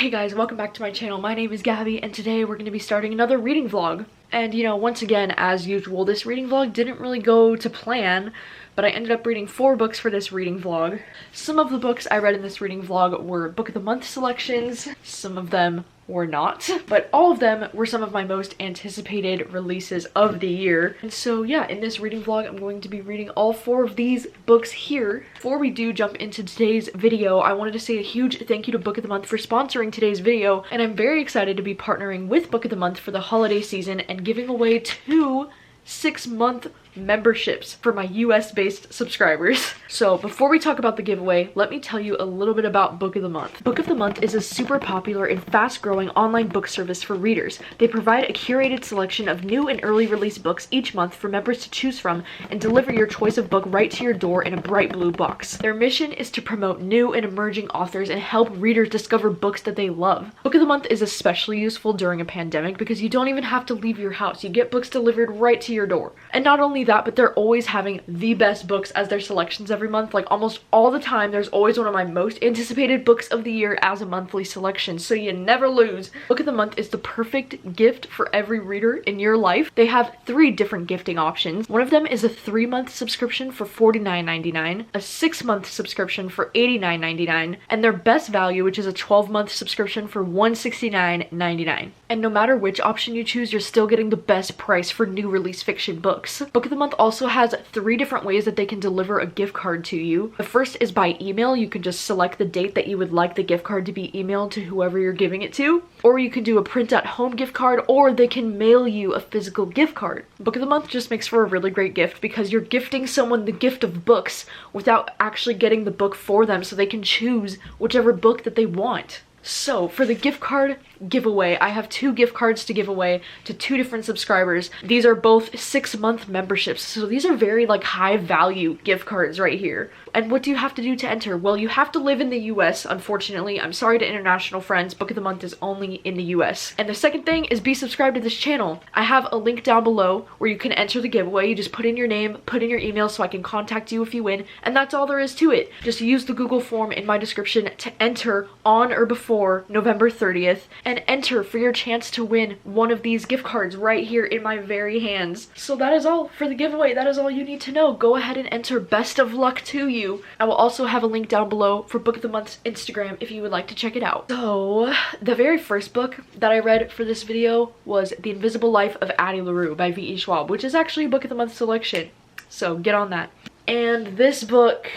Hey guys, welcome back to my channel. My name is Gabby and today we're going to be starting another reading vlog. And you know, once again, as usual, this reading vlog didn't really go to plan, but I ended up reading 4 books for this reading vlog. Some of the books I read in this reading vlog were Book of the Month selections, some of them were not, but all of them were some of my most anticipated releases of the year. And so yeah, in this reading vlog, I'm going to be reading all 4 of these books here. Before we do jump into today's video, I wanted to say a huge thank you to Book of the Month for sponsoring today's video, and I'm very excited to be partnering with Book of the Month for the holiday season and giving away 2 6-month memberships for my US-based subscribers. So before we talk about the giveaway, let me tell you a little bit about Book of the Month. Book of the Month is a super popular and fast-growing online book service for readers. They provide a curated selection of new and early release books each month for members to choose from and deliver your choice of book right to your door in a bright blue box. Their mission is to promote new and emerging authors and help readers discover books that they love. Book of the Month is especially useful during a pandemic because you don't even have to leave your house. You get books delivered right to your door. And not only that, but they're always having the best books as their selections every month. Like almost all the time, there's always one of my most anticipated books of the year as a monthly selection, so you never lose. Book of the Month is the perfect gift for every reader in your life. They have 3 different gifting options. One of them is a 3-month subscription for $49.99, a 6-month subscription for $89.99, and their best value, which is a 12-month subscription for $169.99. And no matter which option you choose, you're still getting the best price for new release fiction books. Book of the Month also has 3 different ways that they can deliver a gift card to you. The first is by email. You can just select the date that you would like the gift card to be emailed to whoever you're giving it to. Or you can do a print at home gift card, or they can mail you a physical gift card. Book of the Month just makes for a really great gift because you're gifting someone the gift of books without actually getting the book for them, so they can choose whichever book that they want. So for the gift card giveaway, I have 2 gift cards to give away to 2 different subscribers. These are both 6-month memberships, so these are very like high value gift cards right here. And what do you have to do to enter? Well, you have to live in the US, unfortunately. I'm sorry to international friends, Book of the Month is only in the US. And the second thing is be subscribed to this channel. I have a link down below where you can enter the giveaway. You just put in your name, put in your email so I can contact you if you win, and that's all there is to it. Just use the Google form in my description to enter on or before November 30th and enter for your chance to win one of these gift cards right here in my very hands. So that is all for the giveaway. That is all you need to know. Go ahead and enter. Best of luck to you. I will also have a link down below for Book of the Month's Instagram if you would like to check it out. So the very first book that I read for this video was The Invisible Life of Addie Larue by V.E. Schwab, which is actually a Book of the Month selection. So get on that. And this book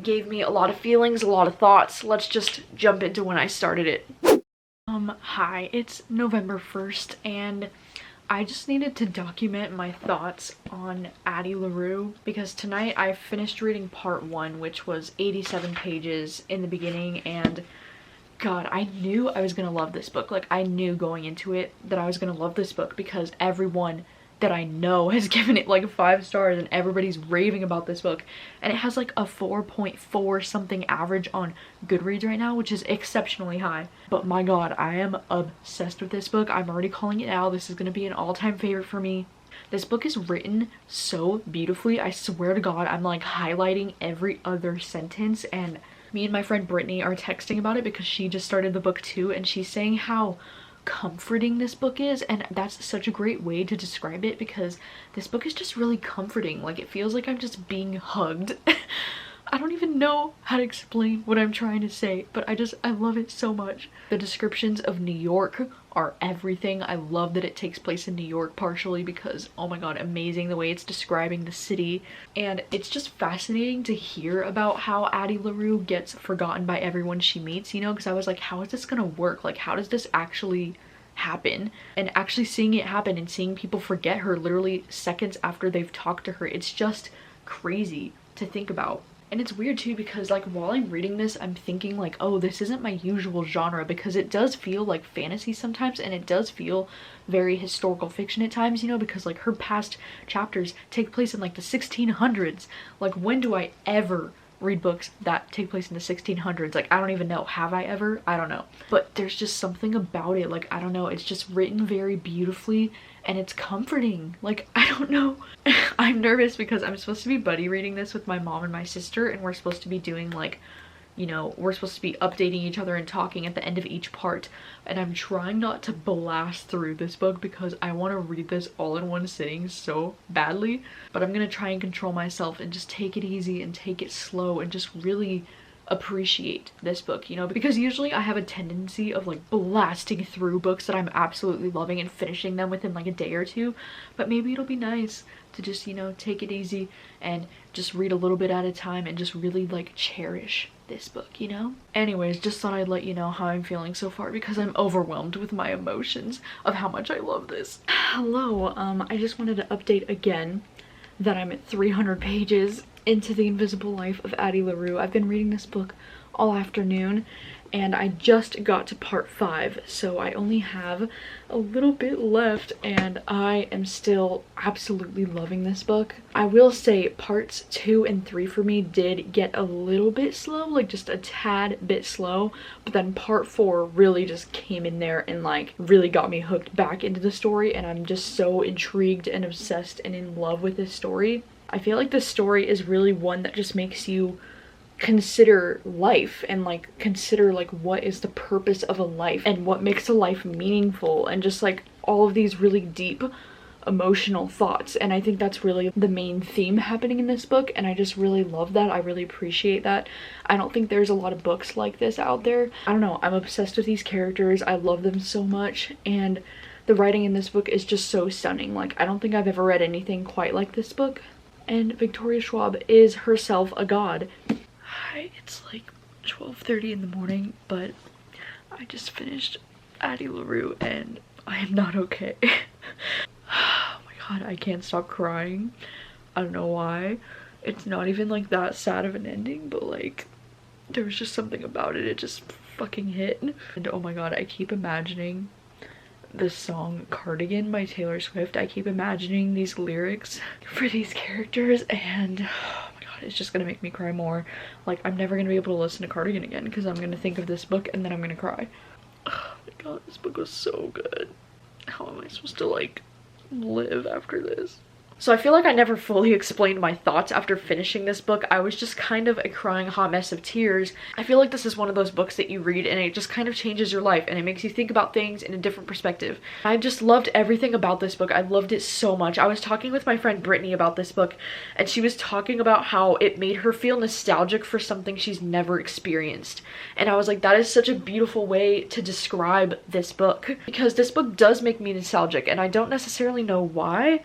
gave me a lot of feelings, a lot of thoughts. Let's just jump into when I started it. Hi, it's November 1st and I just needed to document my thoughts on Addie Larue because tonight I finished reading part 1, which was 87 pages in the beginning, and God, I knew I was gonna love this book. Like, I knew going into it that I was gonna love this book because everyone that I know has given it like 5 stars and everybody's raving about this book, and it has like a 4.4 something average on Goodreads right now, which is exceptionally high. But my God, I am obsessed with this book. I'm already calling it now. This is gonna be an all-time favorite for me. This book is written so beautifully. I swear to God, I'm like highlighting every other sentence, and me and my friend Brittany are texting about it because she just started the book too, and she's saying how comforting this book is, and that's such a great way to describe it because this book is just really comforting. Like, it feels like I'm just being hugged. I don't even know how to explain what I'm trying to say, but I love it so much. The descriptions of New York are everything. I love that it takes place in New York partially because, oh my God, amazing the way it's describing the city. And it's just fascinating to hear about how Addie Larue gets forgotten by everyone she meets, you know, because I was like, how is this gonna work? Like, how does this actually happen? And actually seeing it happen and seeing people forget her literally seconds after they've talked to her, it's just crazy to think about. And it's weird too because like while I'm reading this, I'm thinking like, oh, this isn't my usual genre, because it does feel like fantasy sometimes, and it does feel very historical fiction at times, you know, because like her past chapters take place in like the 1600s. Like, when do I ever read books that take place in the 1600s? Like, I don't even know. Have I ever? I don't know. But there's just something about it. Like, I don't know. It's just written very beautifully and it's comforting. Like, I don't know. I'm nervous because I'm supposed to be buddy reading this with my mom and my sister, and we're supposed to be doing like you know, we're supposed to be updating each other and talking at the end of each part. And I'm trying not to blast through this book because I want to read this all in one sitting so badly. But I'm gonna try and control myself and just take it easy and take it slow and just really appreciate this book, you know, because usually I have a tendency of like blasting through books that I'm absolutely loving and finishing them within like a day or two. But maybe it'll be nice to just, you know, take it easy and just read a little bit at a time and just really like cherish this book, you know? Anyways, just thought I'd let you know how I'm feeling so far because I'm overwhelmed with my emotions of how much I love this. Hello, I just wanted to update again that I'm at 300 pages into The Invisible Life of Addie Larue. I've been reading this book all afternoon and I just got to part 5, so I only have a little bit left and I am still absolutely loving this book. I will say parts 2 and 3 for me did get a little bit slow, like just a tad bit slow, but then part 4 really just came in there and like really got me hooked back into the story, and I'm just so intrigued and obsessed and in love with this story. I feel like this story is really one that just makes you consider life and like consider like what is the purpose of a life and what makes a life meaningful, and just like all of these really deep emotional thoughts. And I think that's really the main theme happening in this book, and I just really love that. I really appreciate that. I don't think there's a lot of books like this out there. I don't know, I'm obsessed with these characters. I love them so much, and the writing in this book is just so stunning. Like, I don't think I've ever read anything quite like this book. And Victoria Schwab is herself a god. Hi, it's like 12:30 in the morning, but I just finished Addie Larue and I am not okay. Oh my god, I can't stop crying. I don't know why. It's not even like that sad of an ending, but like there was just something about it. It just fucking hit. And oh my god, I keep imagining the song Cardigan by Taylor Swift. I keep imagining these lyrics for these characters, and oh my god, it's just gonna make me cry more. Like, I'm never gonna be able to listen to Cardigan again because I'm gonna think of this book and then I'm gonna cry. Oh my god, this book was so good. How am I supposed to like live after this? So I feel like I never fully explained my thoughts after finishing this book. I was just kind of a crying hot mess of tears. I feel like this is one of those books that you read and it just kind of changes your life and it makes you think about things in a different perspective. I just loved everything about this book. I loved it so much. I was talking with my friend Brittany about this book, and she was talking about how it made her feel nostalgic for something she's never experienced. And I was like, that is such a beautiful way to describe this book, because this book does make me nostalgic and I don't necessarily know why.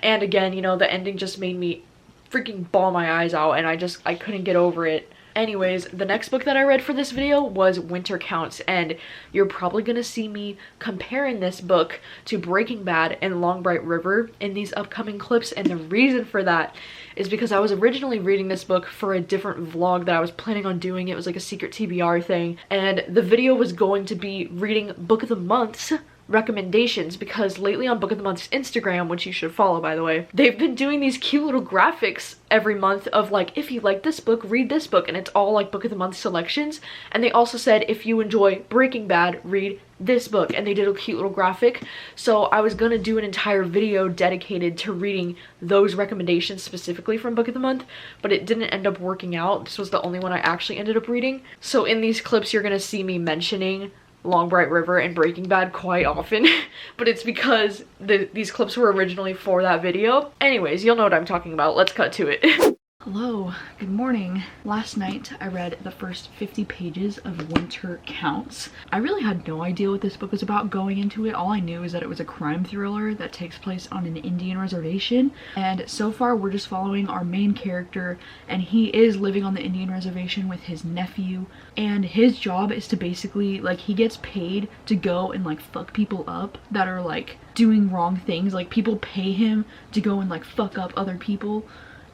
And again, you know, the ending just made me freaking bawl my eyes out and I couldn't get over it. Anyways, the next book that I read for this video was Winter Counts, and you're probably gonna see me comparing this book to Breaking Bad and Long Bright River in these upcoming clips, and the reason for that is because I was originally reading this book for a different vlog that I was planning on doing. It was like a secret TBR thing, and the video was going to be reading Book of the Month's recommendations, because lately on Book of the Month's Instagram, which you should follow by the way, they've been doing these cute little graphics every month of like, if you like this book, read this book, and it's all like Book of the Month selections. And they also said if you enjoy Breaking Bad, read this book, and they did a cute little graphic. So I was gonna do an entire video dedicated to reading those recommendations specifically from Book of the Month, but it didn't end up working out. This was the only one I actually ended up reading. So in these clips you're gonna see me mentioning Long Bright River and Breaking Bad quite often, but it's because these clips were originally for that video. Anyways, you'll know what I'm talking about. Let's cut to it. Hello, good morning. Last night I read the first 50 pages of Winter Counts. I really had no idea what this book was about going into it. All I knew is that it was a crime thriller that takes place on an Indian reservation, and so far we're just following our main character, and he is living on the Indian reservation with his nephew, and his job is to basically, like, he gets paid to go and like fuck people up that are like doing wrong things. Like, people pay him to go and like fuck up other people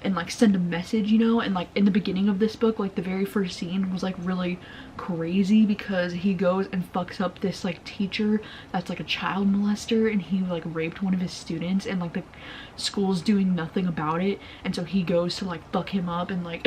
and like send a message, you know. And like in the beginning of this book, like the very first scene was like really crazy because he goes and fucks up this like teacher that's like a child molester, and he like raped one of his students, and like the school's doing nothing about it, and so he goes to like fuck him up and like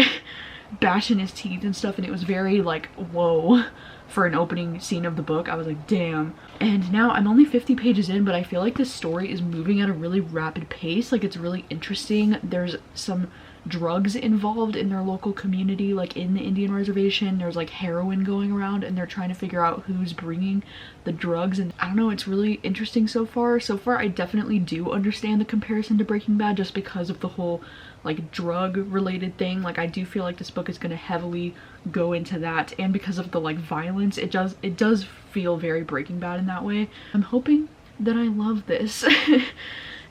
bash in his teeth and stuff. And it was very like, whoa, for an opening scene of the book. I was like, damn. And now I'm only 50 pages in, but I feel like this story is moving at a really rapid pace. Like, it's really interesting. There's some drugs involved in their local community, like in the Indian reservation. There's like heroin going around and they're trying to figure out who's bringing the drugs, and I don't know, it's really interesting so far. I definitely do understand the comparison to Breaking Bad just because of the whole like drug related thing. Like I do feel like this book is going to heavily go into that, and because of the like violence, it does feel very Breaking Bad in that way. I'm hoping that I love this.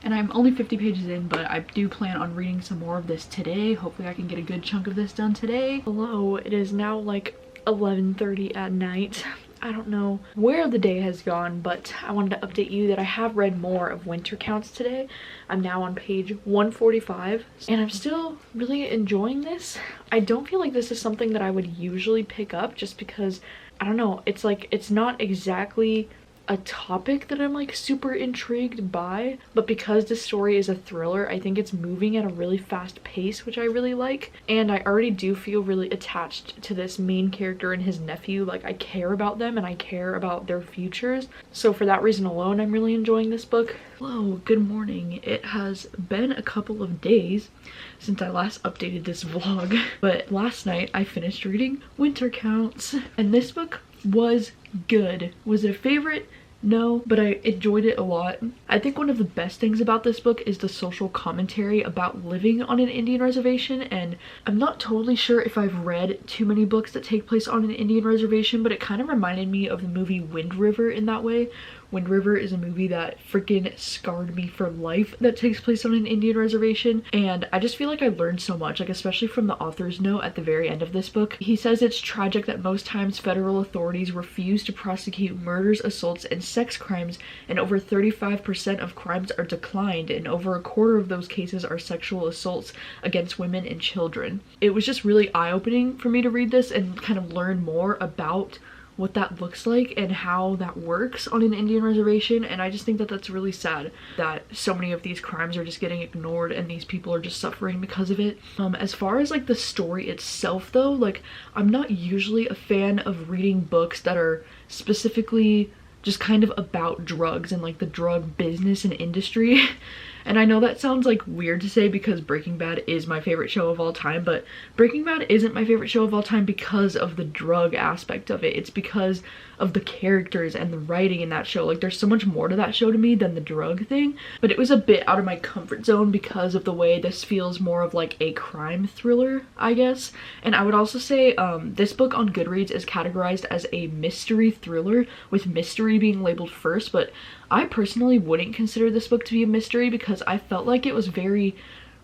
And I'm only 50 pages in, but I do plan on reading some more of this today. Hopefully I can get a good chunk of this done today. Hello, it is now like 11:30 at night. I don't know where the day has gone, but I wanted to update you that I have read more of Winter Counts today. I'm now on page 145 and I'm still really enjoying this. I don't feel like this is something that I would usually pick up just because, I don't know, it's like, it's not exactly a topic that I'm like super intrigued by, but because the story is a thriller, I think it's moving at a really fast pace, which I really like, and I already do feel really attached to this main character and his nephew. Like I care about them and I care about their futures, so for that reason alone I'm really enjoying this book. Hello, good morning. It has been a couple of days since I last updated this vlog, but last night I finished reading Winter Counts and this book was good. Was it a favorite? No, but I enjoyed it a lot. I think one of the best things about this book is the social commentary about living on an Indian reservation, and I'm not totally sure if I've read too many books that take place on an Indian reservation, but it kind of reminded me of the movie Wind River in that way. Wind River is a movie that freaking scarred me for life that takes place on an Indian reservation, and I just feel like I learned so much, like especially from the author's note at the very end of this book. He says it's tragic that most times federal authorities refuse to prosecute murders, assaults, and sex crimes, and over 35% of crimes are declined, and over a quarter of those cases are sexual assaults against women and children. It was just really eye-opening for me to read this and kind of learn more about what that looks like and how that works on an Indian reservation, and I just think that that's really sad that so many of these crimes are just getting ignored and these people are just suffering because of it. As far as like the story itself though, like I'm not usually a fan of reading books that are specifically just kind of about drugs and like the drug business and industry. And I know that sounds like weird to say because Breaking Bad is my favorite show of all time, but Breaking Bad isn't my favorite show of all time because of the drug aspect of it. It's because of the characters and the writing in that show. Like there's so much more to that show to me than the drug thing, but it was a bit out of my comfort zone because of the way this feels more of like a crime thriller, I guess. And I would also say this book on Goodreads is categorized as a mystery thriller, with mystery being labeled first, but I personally wouldn't consider this book to be a mystery because I felt like it was very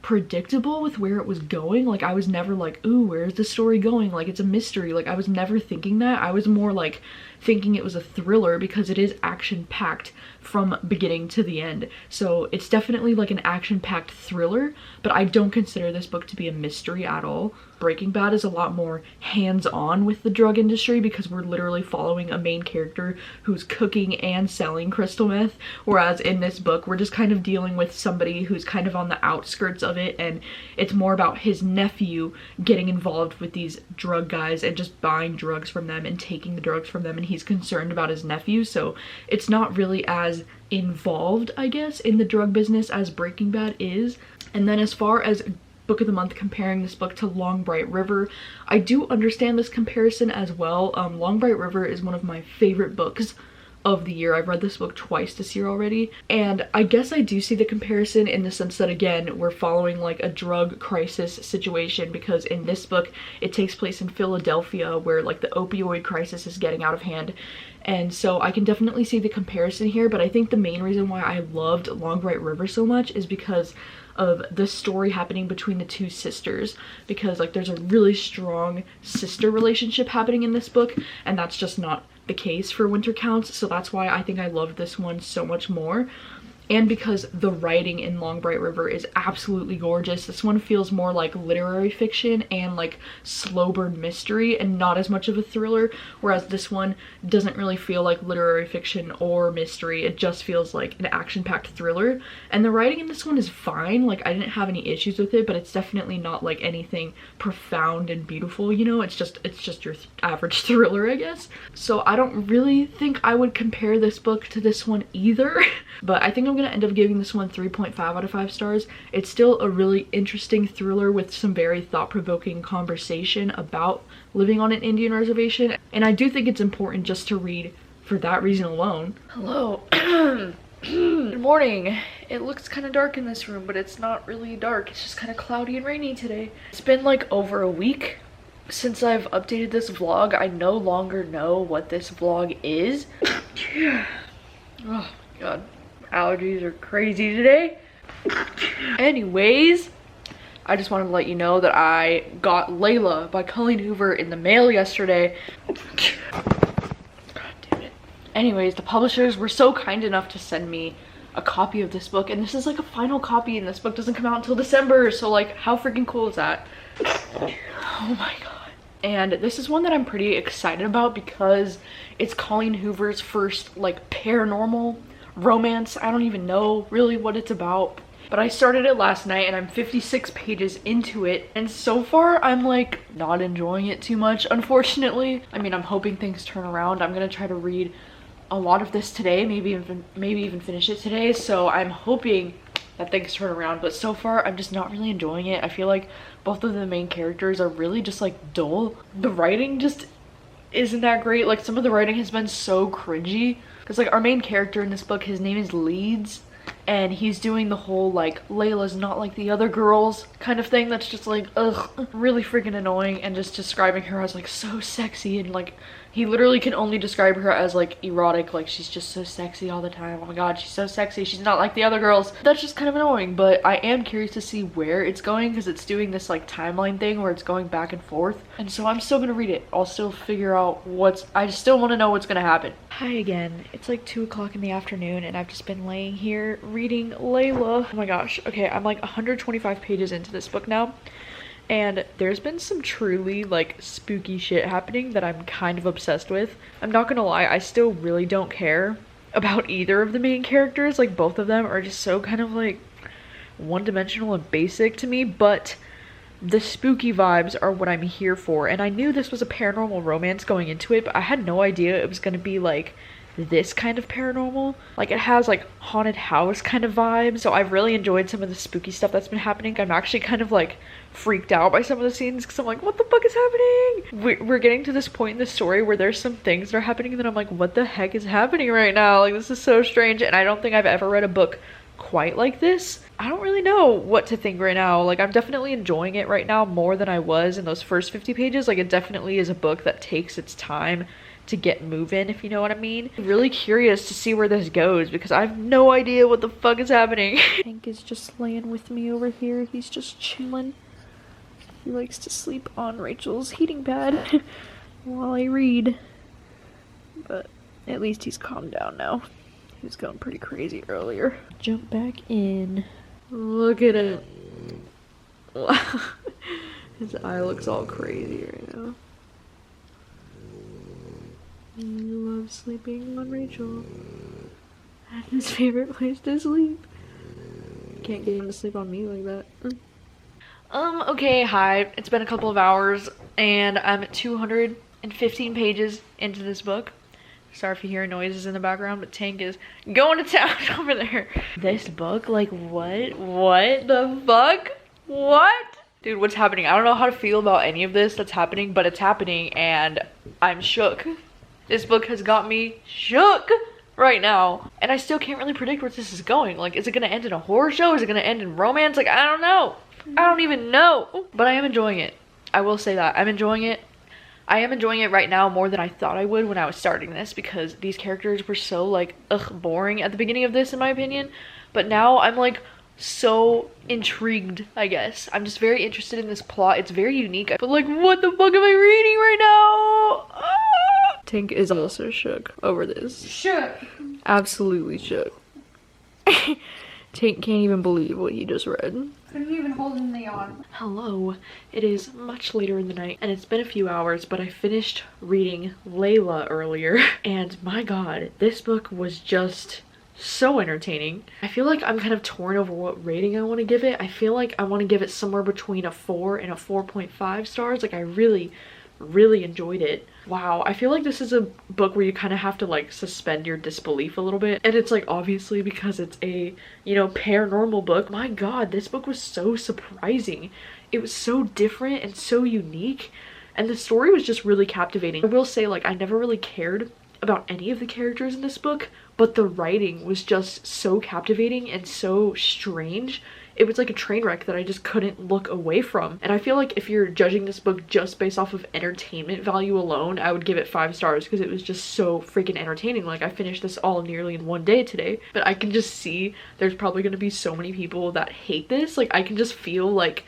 predictable with where it was going. Like I was never like, ooh, where's the story going? Like it's a mystery. Like I was never thinking that. I was more like thinking it was a thriller because it is action-packed from beginning to the end. So it's definitely like an action-packed thriller, but I don't consider this book to be a mystery at all. Breaking Bad is a lot more hands-on with the drug industry because we're literally following a main character who's cooking and selling crystal meth, whereas in this book we're just kind of dealing with somebody who's kind of on the outskirts of it, and it's more about his nephew getting involved with these drug guys and just buying drugs from them and taking the drugs from them, and he's concerned about his nephew, so it's not really as involved, I guess, in the drug business as Breaking Bad is. And then as far as book of the month, comparing this book to Long Bright River, I do understand this comparison as well. Long Bright River is one of my favorite books of the year. I've read this book twice this year already, and I guess I do see the comparison in the sense that, again, we're following like a drug crisis situation, because in this book it takes place in Philadelphia where like the opioid crisis is getting out of hand, and so I can definitely see the comparison here. But I think the main reason why I loved Long Bright River so much is because of the story happening between the two sisters, because like there's a really strong sister relationship happening in this book, and that's just not the case for Winter Counts, so that's why I think I loved this one so much more. And because the writing in Long Bright River is absolutely gorgeous. This one feels more like literary fiction and like slow burn mystery and not as much of a thriller, whereas this one doesn't really feel like literary fiction or mystery. It just feels like an action-packed thriller, and the writing in this one is fine. Like I didn't have any issues with it, but it's definitely not like anything profound and beautiful, you know. It's just your average thriller, I guess. So I don't really think I would compare this book to this one either. But I think I'm gonna end up giving this one 3.5 out of 5 stars. It's still a really interesting thriller with some very thought-provoking conversation about living on an Indian reservation, and I do think it's important just to read for that reason alone. Hello. Good morning. It looks kind of dark in this room, but it's not really dark. It's just kind of cloudy and rainy today. It's been like over a week since I've updated this vlog. I no longer know what this vlog is. Oh god, allergies are crazy today. Anyways, I just wanted to let you know that I got Layla by Colleen Hoover in the mail yesterday. Anyways, the publishers were so kind enough to send me a copy of this book, and this is like a final copy, and this book doesn't come out until December, so like how freaking cool is that? Oh my god. And this is one that I'm pretty excited about because it's Colleen Hoover's first like paranormal romance. I don't even know really what it's about, but I started it last night and I'm 56 pages into it, and so far I'm like not enjoying it too much, unfortunately. I mean, I'm hoping things turn around. I'm gonna try to read a lot of this today, maybe even finish it today, so I'm hoping that things turn around, but so far I'm just not really enjoying it. I feel like both of the main characters are really just like dull. The writing just isn't that great. Like some of the writing has been so cringy, because like our main character in this book, his name is Leeds, and he's doing the whole like Layla's not like the other girls kind of thing that's just like ugh, really freaking annoying, and just describing her as like so sexy, and like he literally can only describe her as like erotic, like she's just so sexy all the time. Oh my god, she's so sexy, she's not like the other girls. That's just kind of annoying, but I am curious to see where it's going, because it's doing this like timeline thing where it's going back and forth, and so I'm still gonna read it. I'll still figure out I still want to know what's gonna happen. Hi again. It's like 2 o'clock in the afternoon and I've just been laying here reading Layla. Oh my gosh. Okay, I'm like 125 pages into this book now, and there's been some truly like spooky shit happening that I'm kind of obsessed with. I'm not gonna lie, I still really don't care about either of the main characters. Like both of them are just so kind of like one-dimensional and basic to me, but the spooky vibes are what I'm here for. And I knew this was a paranormal romance going into it, but I had no idea it was gonna be like this kind of paranormal. Like it has like haunted house kind of vibes, so I've really enjoyed some of the spooky stuff that's been happening. I'm actually kind of like freaked out by some of the scenes because I'm like, what the fuck is happening? We're getting to this point in the story where there's some things that are happening that I'm like, what the heck is happening right now? Like this is so strange, and I don't think I've ever read a book quite like this. I don't really know what to think right now. Like I'm definitely enjoying it right now more than I was in those first 50 pages. Like it definitely is a book that takes its time to get moving, if you know what I mean. I'm really curious to see where this goes because I have no idea what the fuck is happening. Hank is just laying with me over here. He's just chilling. He likes to sleep on Rachel's heating pad while I read. But at least he's calmed down now. He was going pretty crazy earlier. Jump back in. Look at it. Wow. His eye looks all crazy right now. He loves sleeping on Rachel. That's his favorite place to sleep. Can't get him to sleep on me like that. Okay, hi. It's been a couple of hours and I'm at 215 pages into this book. Sorry if you hear noises in the background, but Tank is going to town over there. This book, like what? What the fuck? What? Dude, what's happening? I don't know how to feel about any of this that's happening, but it's happening and I'm shook. This book has got me shook right now. And I still can't really predict where this is going. Like, is it gonna end in a horror show? Is it gonna end in romance? Like, I don't know. I don't even know. But I am enjoying it. I will say that. I'm enjoying it. I am enjoying it right now more than I thought I would when I was starting this, because these characters were so like, boring at the beginning of this in my opinion. But now I'm like so intrigued, I guess. I'm just very interested in this plot. It's very unique. But like, what the fuck am I reading right now? Ah! Tank is also shook over this. Shook. Absolutely shook. Tank can't even believe what he just read. Couldn't even hold in the yawn. Hello. It is much later in the night and it's been a few hours, but I finished reading Layla earlier and my god, this book was just so entertaining. I feel like I'm kind of torn over what rating I want to give it. I feel like I want to give it somewhere between a 4 and a 4.5 stars. Like I really enjoyed it. Wow, I feel like this is a book where you kind of have to like suspend your disbelief a little bit. And it's like obviously because it's a, you know, paranormal book. My God, this book was so surprising. It was so different and so unique. And the story was just really captivating. I will say, like, I never really cared about any of the characters in this book, but the writing was just so captivating and so strange. It was like a train wreck that I just couldn't look away from. And I feel like if you're judging this book just based off of entertainment value alone, I would give it 5 stars because it was just so freaking entertaining. Like, I finished this all nearly in one day today, but I can just see there's probably going to be so many people that hate this. Like, I can just feel like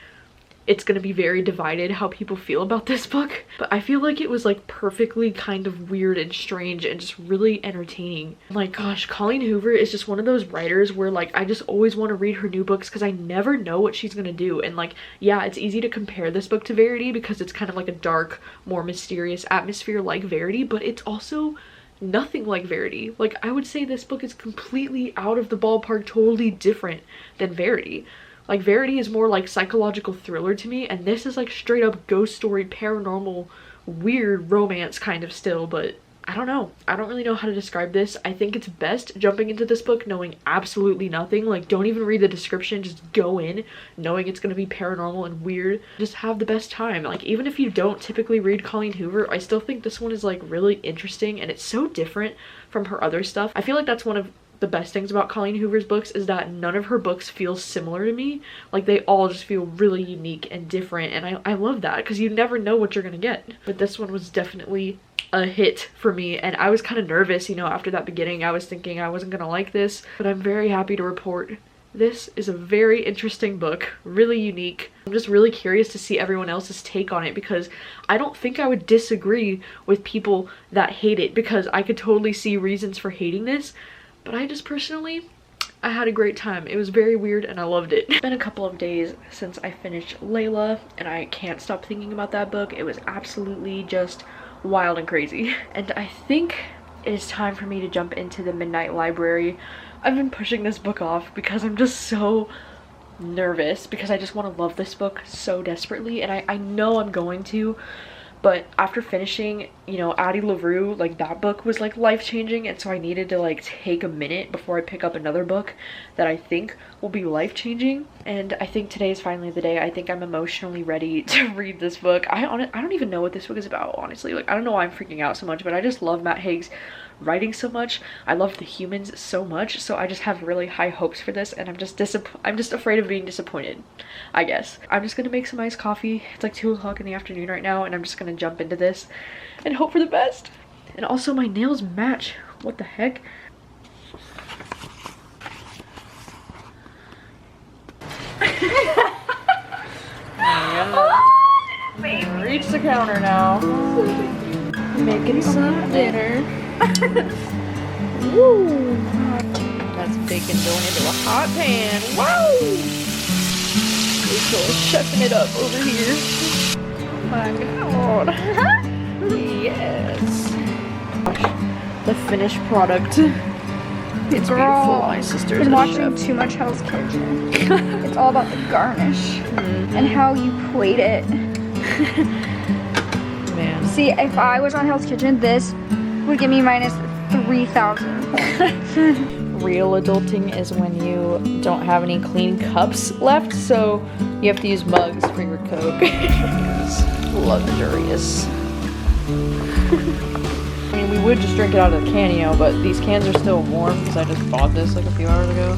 it's gonna be very divided how people feel about this book, but I feel like it was like perfectly kind of weird and strange and just really entertaining. Like, gosh, Colleen Hoover is just one of those writers where like I just always want to read her new books because I never know what she's gonna do. And like, yeah, it's easy to compare this book to Verity because it's kind of like a dark, more mysterious atmosphere like Verity, but it's also nothing like Verity. Like, I would say this book is completely out of the ballpark, totally different than Verity. Like, Verity is more like psychological thriller to me, and this is like straight up ghost story, paranormal, weird romance kind of still, but I don't know. I don't really know how to describe this. I think it's best jumping into this book knowing absolutely nothing. Like, don't even read the description, just go in knowing it's gonna be paranormal and weird. Just have the best time. Like, even if you don't typically read Colleen Hoover, I still think this one is like really interesting, and it's so different from her other stuff. I feel like that's one of the best things about Colleen Hoover's books is that none of her books feel similar to me. Like, they all just feel really unique and different, and I love that because you never know what you're gonna get. But this one was definitely a hit for me, and I was kind of nervous, you know, after that beginning. I was thinking I wasn't gonna like this, but I'm very happy to report this is a very interesting book, really unique. I'm just really curious to see everyone else's take on it because I don't think I would disagree with people that hate it because I could totally see reasons for hating this. But I just personally, I had a great time. It was very weird and I loved it. It's been a couple of days since I finished Layla and I can't stop thinking about that book. It was absolutely just wild and crazy. And I think it is time for me to jump into the Midnight Library. I've been pushing this book off because I'm just so nervous because I just want to love this book so desperately, and I know I'm going to. But after finishing, you know, Addie Larue, like, that book was like life-changing, and so I needed to like take a minute before I pick up another book that I think will be life-changing. And I think today is finally the day. I think I'm emotionally ready to read this book. I don't even know what this book is about, honestly. Like, I don't know why I'm freaking out so much, but I just love Matt Haig's writing so much. I love the humans so much, so I just have really high hopes for this, and I'm just afraid of being disappointed, I guess. I'm just gonna make some iced coffee. It's like 2 o'clock in the afternoon right now, and I'm just gonna jump into this and hope for the best. And also, my nails match. What the heck? Reach the counter now. Making some dinner. Woo! That's bacon going into a hot pan. Wow! Rachel's chefing it up over here. Oh my god. Yes. Gosh, the finished product. It's beautiful. My sister's been a watching chef. too much Hell's Kitchen. It's all about the garnish and how you plate it. Man. See, if I was on Hell's Kitchen, this would give me minus 3,000 points. Real adulting is when you don't have any clean cups left, so you have to use mugs for your Coke. It's luxurious. I mean, we would just drink it out of the can, you know, but these cans are still warm because I just bought this like a few hours ago.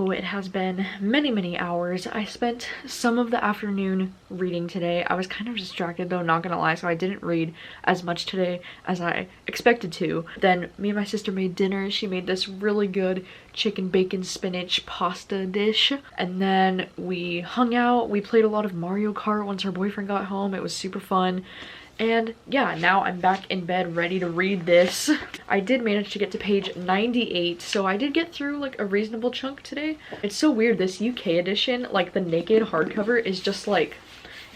It has been many hours. I spent some of the afternoon reading today. I was kind of distracted though, not gonna lie, so I didn't read as much today as I expected to. Then me and my sister made dinner. She made this really good chicken bacon spinach pasta dish, and then we hung out. We played a lot of Mario Kart once her boyfriend got home. It was super fun. And yeah, now I'm back in bed ready to read this. I did manage to get to page 98, so I did get through like a reasonable chunk today. It's so weird, this UK edition, like the naked hardcover is just like,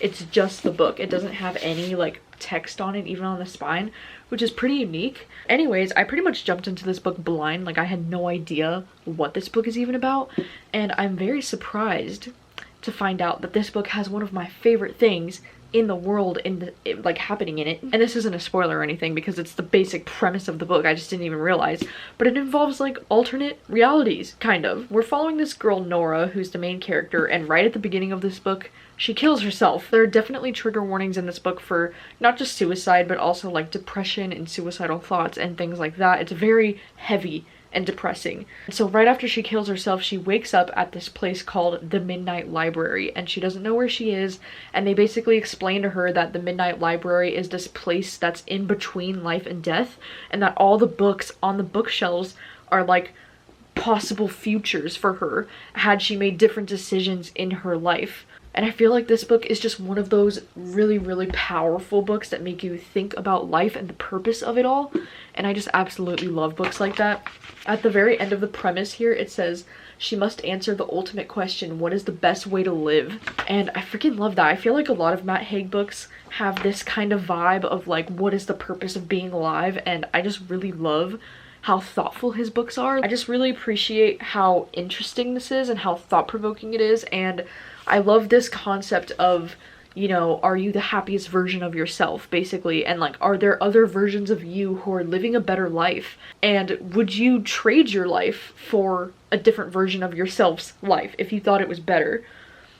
it's just the book. It doesn't have any like text on it, even on the spine, which is pretty unique. Anyways, I pretty much jumped into this book blind. Like, I had no idea what this book is even about, and I'm very surprised to find out that this book has one of my favorite things in the world, like happening in it. And this isn't a spoiler or anything because it's the basic premise of the book, I just didn't even realize, but it involves like alternate realities, kind of. We're following this girl Nora, who's the main character, and right at the beginning of this book she kills herself. There are definitely trigger warnings in this book for not just suicide but also like depression and suicidal thoughts and things like that. It's very heavy and depressing. So right after she kills herself, she wakes up at this place called the Midnight Library, and she doesn't know where she is, and they basically explain to her that the Midnight Library is this place that's in between life and death, and that all the books on the bookshelves are like possible futures for her had she made different decisions in her life. And I feel like this book is just one of those really, really powerful books that make you think about life and the purpose of it all. And I just absolutely love books like that. At the very end of the premise here, it says, she must answer the ultimate question, what is the best way to live? And I freaking love that. I feel like a lot of Matt Haig books have this kind of vibe of like, what is the purpose of being alive? And I just really love how thoughtful his books are. I just really appreciate how interesting this is and how thought-provoking it is. And I love this concept of, you know, are you the happiest version of yourself, basically? And like, are there other versions of you who are living a better life? And would you trade your life for a different version of yourself's life if you thought it was better?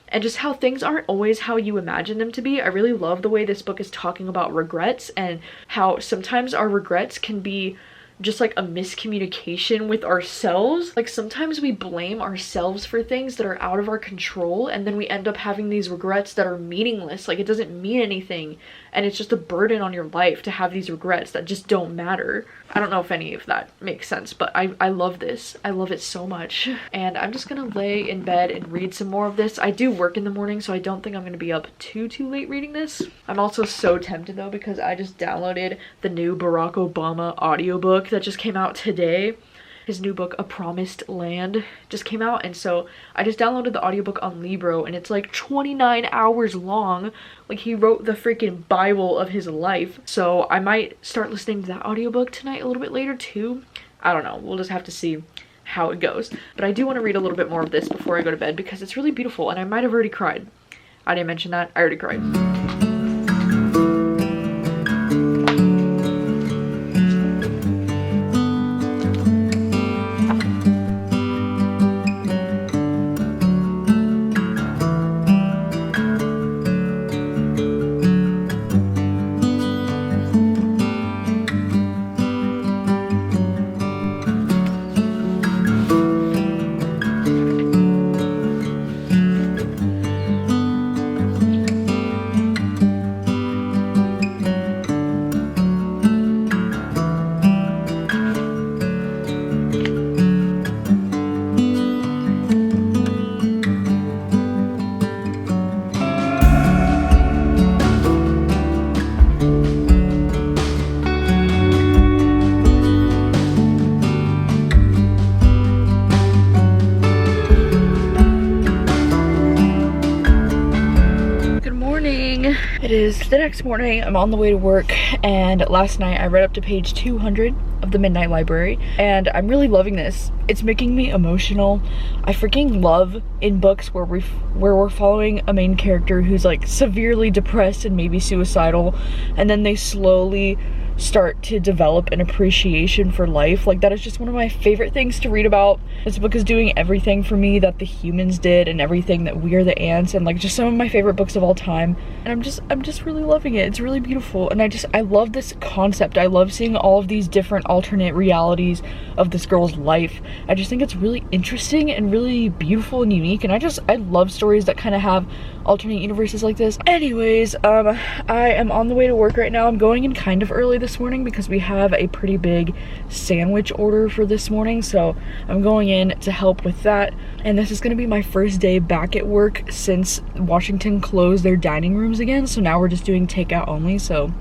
And just how things aren't always how you imagine them to be. I really love the way this book is talking about regrets and how sometimes our regrets can be just like a miscommunication with ourselves. Like sometimes we blame ourselves for things that are out of our control, and then we end up having these regrets that are meaningless. Like it doesn't mean anything, and it's just a burden on your life to have these regrets that just don't matter. I don't know if any of that makes sense, but I love this. I love it so much. And I'm just gonna lay in bed and read some more of this. I do work in the morning, so I don't think I'm gonna be up too late reading this. I'm also so tempted though, because I just downloaded the new Barack Obama audiobook that just came out today. His new book, A Promised Land, just came out, and so I just downloaded the audiobook on Libro, and it's like 29 hours long. Like, he wrote the freaking Bible of his life. So I might start listening to that audiobook tonight a little bit later too. I don't know, we'll just have to see how it goes. But I do want to read a little bit more of this before I go to bed because it's really beautiful, and I might have already cried. I didn't mention that, I already cried. It is the next morning. I'm on the way to work, and last night I read up to page 200 of the Midnight Library, and I'm really loving this. It's making me emotional. I freaking love in books where we're following a main character who's like severely depressed and maybe suicidal, and then they slowly start to develop an appreciation for life. Like, that is just one of my favorite things to read about. This book is doing everything for me that the humans did and everything that We Are the Ants, and like just some of my favorite books of all time. And I'm just really loving it. It's really beautiful, and I love this concept. I love seeing all of these different alternate realities of this girl's life. I just think it's really interesting and really beautiful and unique, and I love stories that kind of have alternate universes like this. Anyways, I am on the way to work right now. I'm going in kind of early this morning because we have a pretty big sandwich order for this morning, so I'm going in to help with that. And this is going to be my first day back at work since Washington closed their dining rooms again, so now we're just doing takeout only, so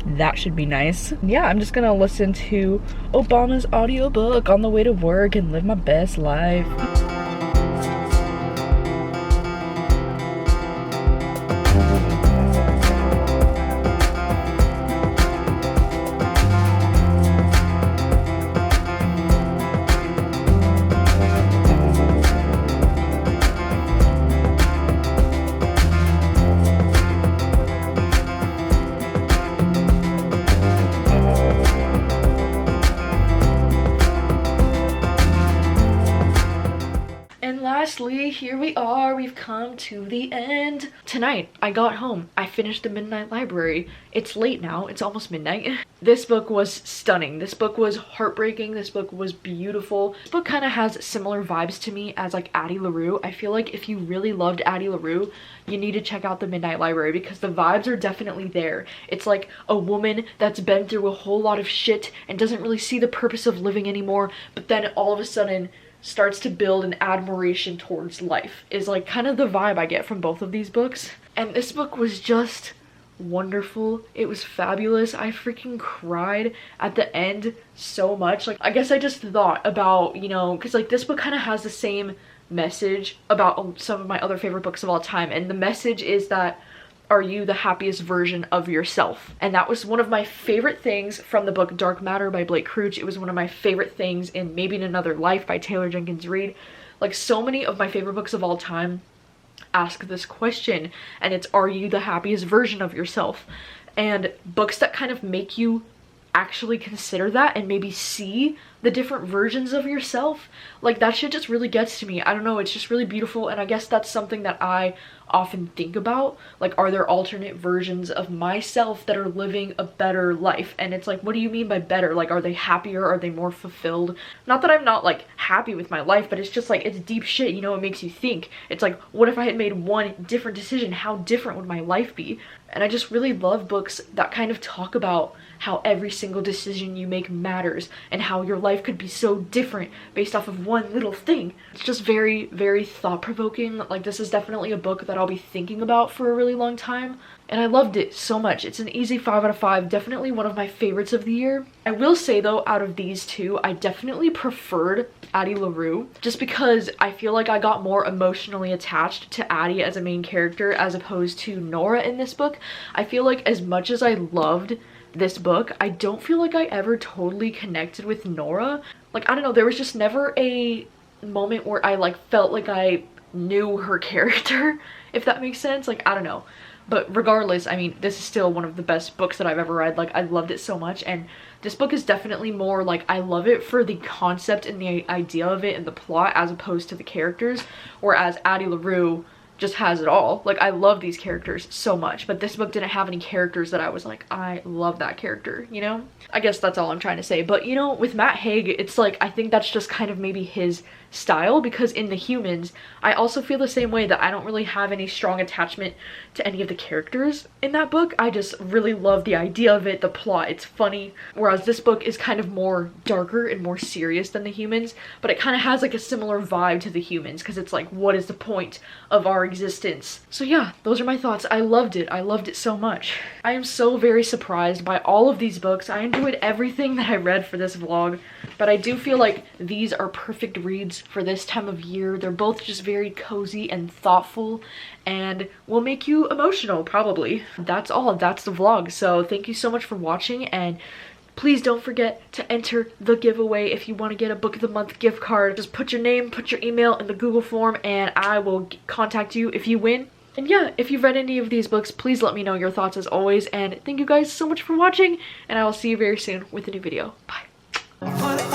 that should be nice. Yeah, I'm just gonna listen to Obama's audiobook on the way to work and live my best life. lastly, here we are. We've come to the end. Tonight, I got home. I finished the Midnight Library. It's late now. It's almost midnight. This book was stunning. This book was heartbreaking. This book was beautiful. This book kind of has similar vibes to me as like Addie Larue. I feel like if you really loved Addie Larue, you need to check out the Midnight Library because the vibes are definitely there. It's like a woman that's been through a whole lot of shit and doesn't really see the purpose of living anymore, but then all of a sudden starts to build an admiration towards life, is like kind of the vibe I get from both of these books. And this book was just wonderful. It was fabulous. I freaking cried at the end so much. Like, I guess I just thought about, you know, because like this book kind of has the same message about some of my other favorite books of all time, and the message is that, are you the happiest version of yourself? And that was one of my favorite things from the book Dark Matter by Blake Crouch. It was one of my favorite things in Maybe in Another Life by Taylor Jenkins Reid. Like, so many of my favorite books of all time ask this question, and it's, are you the happiest version of yourself? And books that kind of make you actually consider that and maybe see the different versions of yourself, like that shit just really gets to me. I don't know, it's just really beautiful, and I guess that's something that I often think about, like, are there alternate versions of myself that are living a better life? And it's like, what do you mean by better? Like, are they happier? Are they more fulfilled? Not that I'm not like happy with my life, but it's just like, it's deep shit, you know. It makes you think. It's like, what if I had made one different decision? How different would my life be? And I just really love books that kind of talk about how every single decision you make matters and how your life could be so different based off of one little thing. It's just very, very thought-provoking. Like, this is definitely a book that I'll be thinking about for a really long time, and I loved it so much. It's an easy 5 out of 5, definitely one of my favorites of the year. I will say though, out of these two, I definitely preferred Addie Larue, just because I feel like I got more emotionally attached to Addie as a main character as opposed to Nora in this book. I feel like as much as I loved this book, I don't feel like I ever totally connected with Nora. Like, I don't know, there was just never a moment where I like felt like I knew her character, if that makes sense. Like, I don't know. But regardless, I mean, this is still one of the best books that I've ever read. Like, I loved it so much, and this book is definitely more like, I love it for the concept and the idea of it and the plot as opposed to the characters, whereas Addie Larue just has it all. Like, I love these characters so much, but this book didn't have any characters that I was like, I love that character, you know? I guess that's all I'm trying to say. But, you know, with Matt Haig, it's like, I think that's just kind of maybe his style, because in The Humans, I also feel the same way, that I don't really have any strong attachment to any of the characters in that book. I just really love the idea of it, the plot, it's funny. Whereas this book is kind of more darker and more serious than The Humans, but it kind of has like a similar vibe to The Humans, because it's like, what is the point of our existence? So yeah, those are my thoughts. I loved it. I loved it so much. I am so very surprised by all of these books. I enjoyed everything that I read for this vlog, but I do feel like these are perfect reads for this time of year. They're both just very cozy and thoughtful and will make you emotional, probably. That's all. That's the vlog. So thank you so much for watching, and please don't forget to enter the giveaway if you want to get a Book of the Month gift card. Just put your name, put your email in the Google form, and I will contact you if you win. And yeah, if you've read any of these books, please let me know your thoughts as always, and thank you guys so much for watching, and I will see you very soon with a new video. Bye.